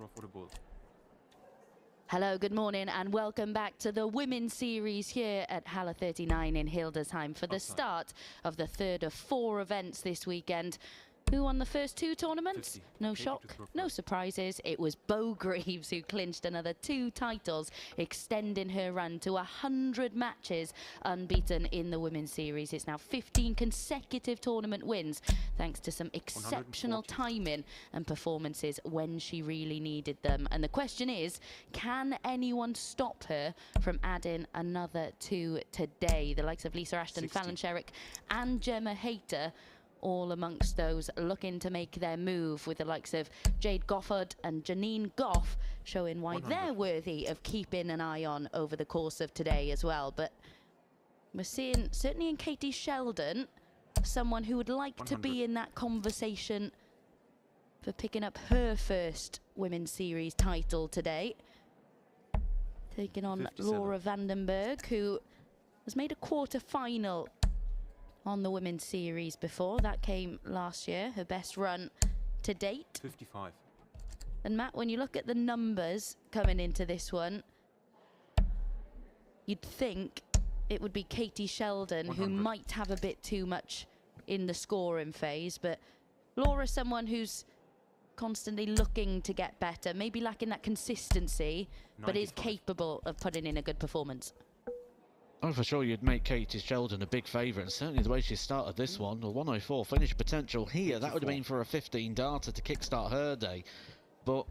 throw for the ball. Hello, good morning and welcome back to the Women's Series here at Halle 39 in Hildesheim for the start of the third of 4 events this weekend. Who won the first 2 tournaments? 50. No shock, no surprises. It was Bo Greaves who clinched another 2 titles, extending her run to 100 matches unbeaten in the Women's Series. It's now 15 consecutive tournament wins, thanks to some exceptional timing and performances when she really needed them. And the question is, can anyone stop her from adding another 2 today? The likes of Lisa Ashton, 60. Fallon Sherrick and Gemma Hayter, all amongst those looking to make their move, with the likes of Jade Goffard and Janine Goff showing why 100. they're worthy of keeping an eye on over the course of today as well. But we're seeing, certainly in Katie Sheldon, someone who would like 100. to be in that conversation for picking up her first Women's Series title today. Taking on 57. Laura Vandenberg, who has made a quarter-final on the Women's Series before. That came last year, her best run to date. 55. And Matt, when you look at the numbers coming into this one, you'd think it would be Katie Sheldon 100. who might have a bit too much in the scoring phase, but Laura's someone who's constantly looking to get better, maybe lacking that consistency, but is 95. capable of putting in a good performance. Oh, for sure, you'd make Katie Sheldon a big favourite, and certainly the way she started this one, a 104 finish potential here, that would have been for a 15 darter to kickstart her day. But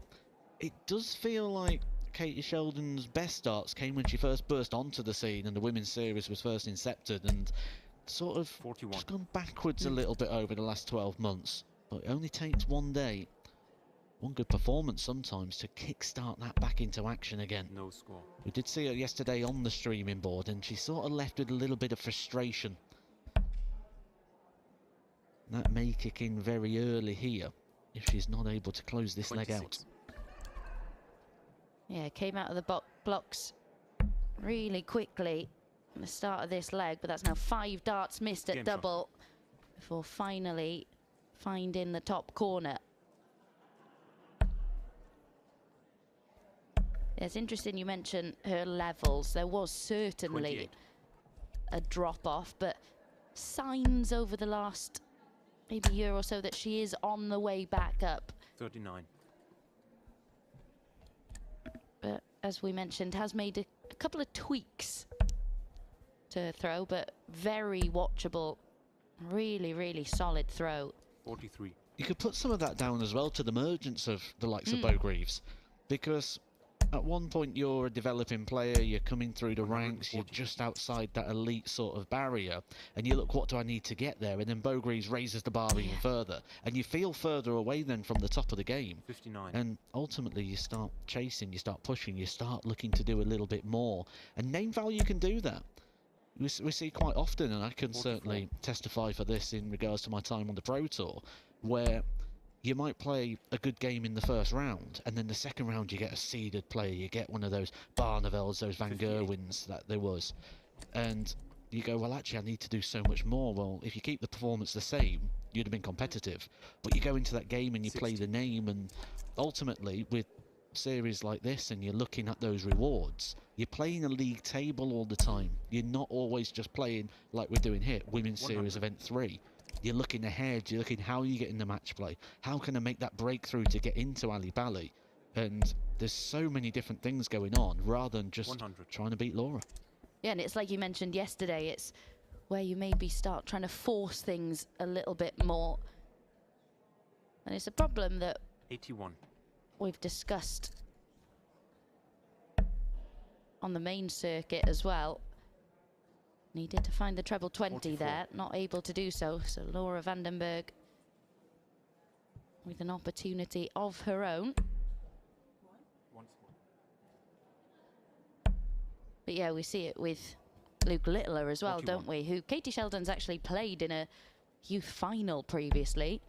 it does feel like Katie Sheldon's best starts came when she first burst onto the scene and the Women's Series was first incepted, and sort of 41. just gone backwards a little bit over the last 12 months. But it only takes one day, one good performance sometimes, to kickstart that back into action again. No score. We did see her yesterday on the streaming board, and she sort of left with a little bit of frustration. That may kick in very early here if she's not able to close this 26. leg out. Yeah, came out of the blocks really quickly at the start of this leg, but that's now 5 darts missed at Game double before finally finding the top corner. Yeah, it's interesting you mentioned her levels. There was certainly 28. a drop-off, but signs over the last maybe year or so that she is on the way back up. 39. But as we mentioned, has made a couple of tweaks to her throw, but very watchable. Really, really solid throw. 43. You could put some of that down as well to the emergence of the likes of Bo Greaves, because at one point you're a developing player, you're coming through the ranks, you're just outside that elite sort of barrier, and you look, what do I need to get there? And then Bo Greaves raises the bar even further, and you feel further away then from the top of the game. 59. And ultimately you start chasing, you start pushing, you start looking to do a little bit more. And name value can do that. We see quite often, and I can 44. certainly testify for this in regards to my time on the Pro Tour, where you might play a good game in the first round, and then the second round you get a seeded player, you get one of those Barnevelds, those Van 58. Gerwens that there was, and you go, well, actually I need to do so much more. Well, if you keep the performance the same, you'd have been competitive, but you go into that game and you 60. play the name, and ultimately with series like this and you're looking at those rewards, you're playing a league table all the time. You're not always just playing like we're doing here, Women's 100. Series Event 3. You're looking ahead, you're looking how you get in the match play, how can I make that breakthrough to get into Ali Bali, and there's so many different things going on rather than just 100. trying to beat Laura. Yeah, and it's like you mentioned yesterday, it's where you maybe start trying to force things a little bit more. And it's a problem that 81. we've discussed on the main circuit as well. Needed to find the treble 20 44. there, not able to do so. So Laura Vandenberg with an opportunity of her own. One score. But yeah, we see it with Luke Littler as well, 41. don't we? Who Katie Sheldon's actually played in a youth final previously.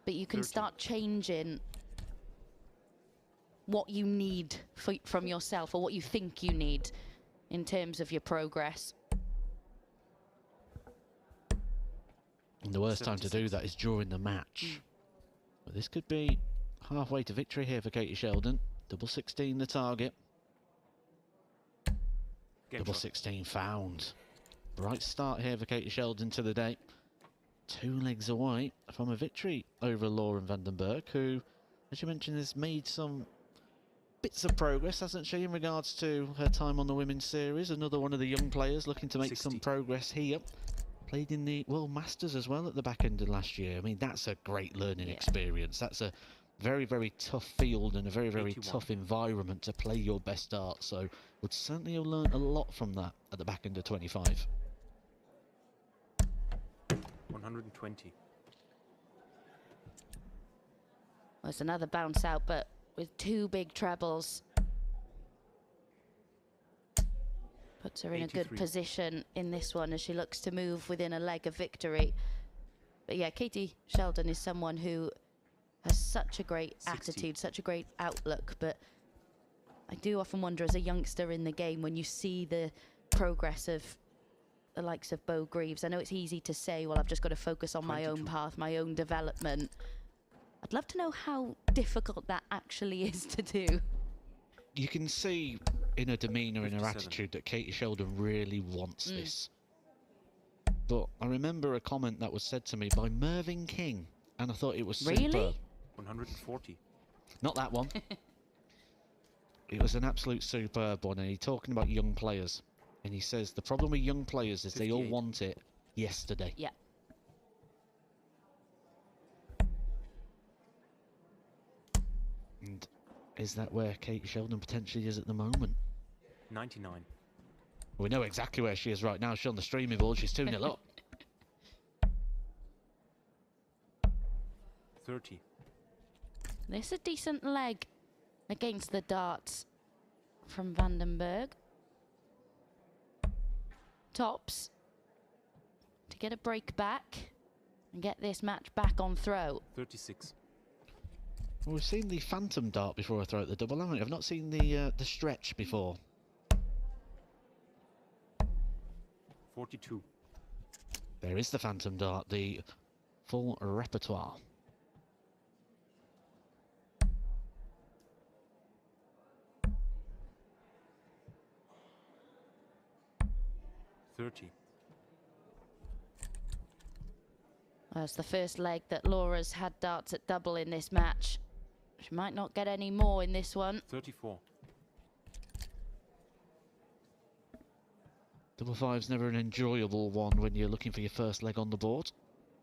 But you can 30. start changing what you need from yourself, or what you think you need in terms of your progress. And the worst time to do 76. that is during the match. But this could be halfway to victory here for Katie Sheldon. Double 16 the target. Game Double shot. 16 found. Bright start here for Katie Sheldon to the day. 2 legs away from a victory over Lauren Vandenberg, who, as you mentioned, has made some bits of progress, hasn't she, in regards to her time on the Women's Series. Another one of the young players looking to make 60. some progress here. Played in the World Masters as well at the back end of last year. I mean, that's a great learning experience. That's a very, very tough field and a very, very 81. tough environment to play your best art. So would certainly have learned a lot from that at the back end of 25. 120. Well, it's another bounce out, but with 2 big trebles. Puts her in a good 83. position in this one as she looks to move within a leg of victory. But yeah, Katie Sheldon is someone who has such a great 60. attitude, such a great outlook. But I do often wonder, as a youngster in the game, when you see the progress of the likes of Bo Greaves, I know it's easy to say, well, I've just got to focus on my own 22. path, my own development. I'd love to know how difficult that actually is to do. You can see in her demeanour, in her 57. attitude, that Katie Sheldon really wants this. But I remember a comment that was said to me by Mervyn King, and I thought it was superb. Really? 140. Not that one. It was an absolute superb one, and he's talking about young players. And he says the problem with young players is they all 58. want it yesterday. Yeah. And is that where Katie Sheldon potentially is at the moment? 99. We know exactly where she is right now. She's on the streaming board. She's 2-0 up. 30. This is a decent leg against the darts from Vandenberg. Tops to get a break back and get this match back on throw. 36. Well, we've seen the phantom dart before I throw at the double, haven't we? I've not seen the stretch before. 42. There is the phantom dart, the full repertoire. Well, it's the first leg that Laura's had darts at double in this match. She might not get any more in this one. 34. Double five's never an enjoyable one when you're looking for your first leg on the board.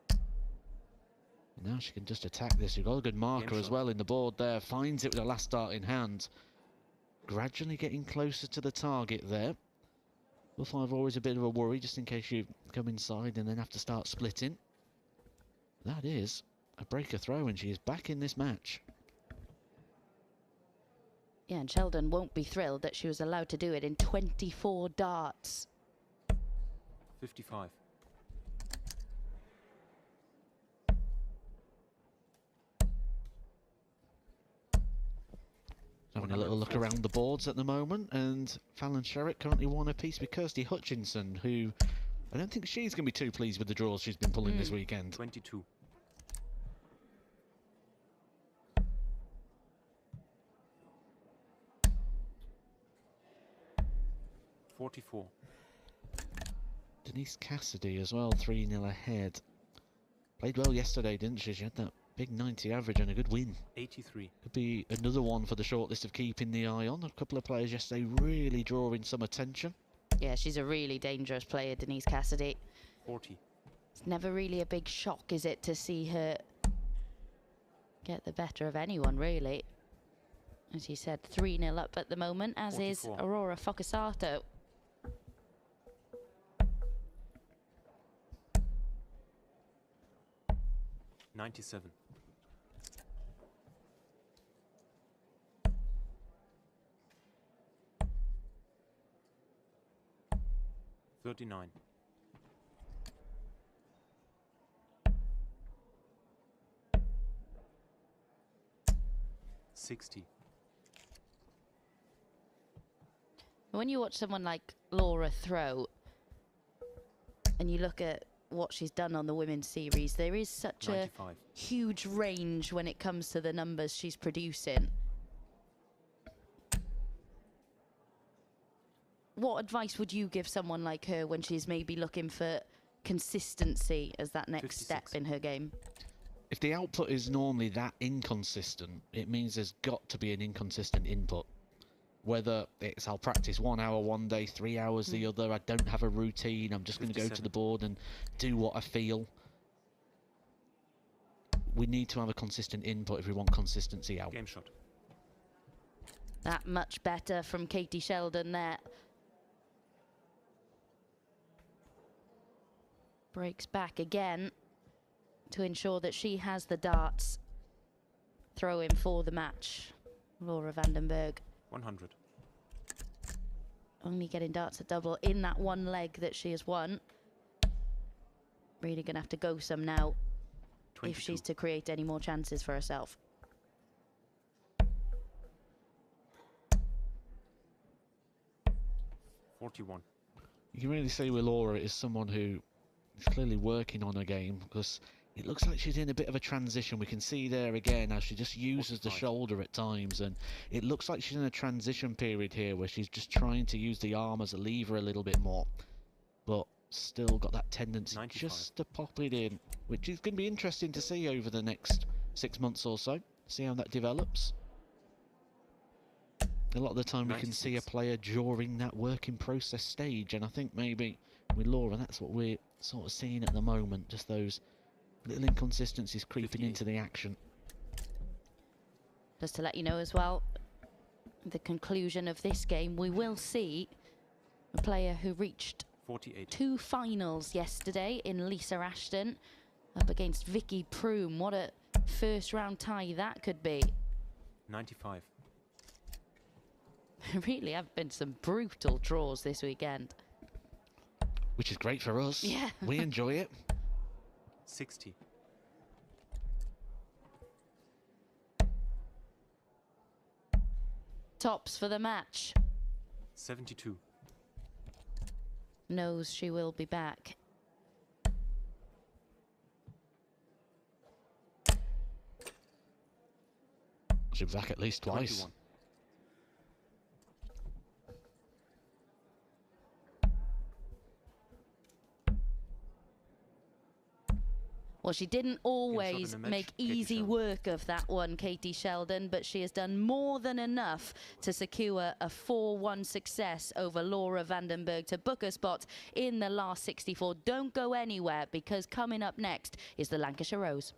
And now she can just attack this. You've got a good marker as well in the board there. Finds it with the last dart in hand. Gradually getting closer to the target there. Double five always a bit of a worry, just in case you come inside and then have to start splitting. That is a breaker throw, and she is back in this match. Yeah, and Sheldon won't be thrilled that she was allowed to do it in 24 darts. 55. Having a little look around the boards at the moment, and Fallon Sherritt currently won a piece with Kirsty Hutchinson, who I don't think she's going to be too pleased with the draws she's been pulling this weekend. 22. 44. Denise Cassidy as well, 3-0 ahead. Played well yesterday, didn't she? She had that big 90 average and a good win. 83. Could be another one for the shortlist of keeping the eye on. A couple of players yesterday really drawing some attention. Yeah, she's a really dangerous player, Denise Cassidy. 40. It's never really a big shock, is it, to see her get the better of anyone, really. As you said, 3-0 up at the moment, as 44. is Aurora Focasato. $97. 39. 60. When you watch someone like Laura throw, and you look at what she's done on the women's series. There is such 95. a huge range when it comes to the numbers she's producing. What advice would you give someone like her when she's maybe looking for consistency as that next 56. step in her game? If the output is normally that inconsistent, it means there's got to be an inconsistent input. Whether it's I'll practice 1 hour one day, 3 hours the other, I don't have a routine, I'm just going to go to 57. the board and do what I feel. We need to have a consistent input if we want consistency out. Game shot. That much better from Katie Sheldon there. Breaks back again to ensure that she has the darts throw-in for the match. Laura van den Berg 100. only getting darts at double in that one leg that she has won. Really going to have to go some now 22. if she's to create any more chances for herself. $41. You can really see with Laura is someone who is clearly working on her game, because it looks like she's in a bit of a transition. We can see there again how she just uses the 45. shoulder at times, and it looks like she's in a transition period here where she's just trying to use the arm as a lever a little bit more, but still got that tendency 95. just to pop it in, which is going to be interesting to see over the next 6 months or so, see how that develops. A lot of the time we can see a 96. player during that working process stage, and I think maybe with Laura that's what we're sort of seeing at the moment, just those little inconsistencies creeping 58. into the action. Just to let you know as well, the conclusion of this game, we will see a player who reached 48. 2 finals yesterday in Lisa Ashton up against Vicky Proom. What a first round tie that could be. 95. There really have been some brutal draws this weekend. Which is great for us. Yeah. We enjoy it. 60. Tops for the match. 72. Knows she will be back. She'll be back at least twice. 21. Well, she didn't always in the match, make Katie easy Sheldon. work of that one, Katie Sheldon, but she has done more than enough to secure a 4-1 success over Laura van den Berg to book a spot in the last 64. Don't go anywhere, because coming up next is the Lancashire Rose.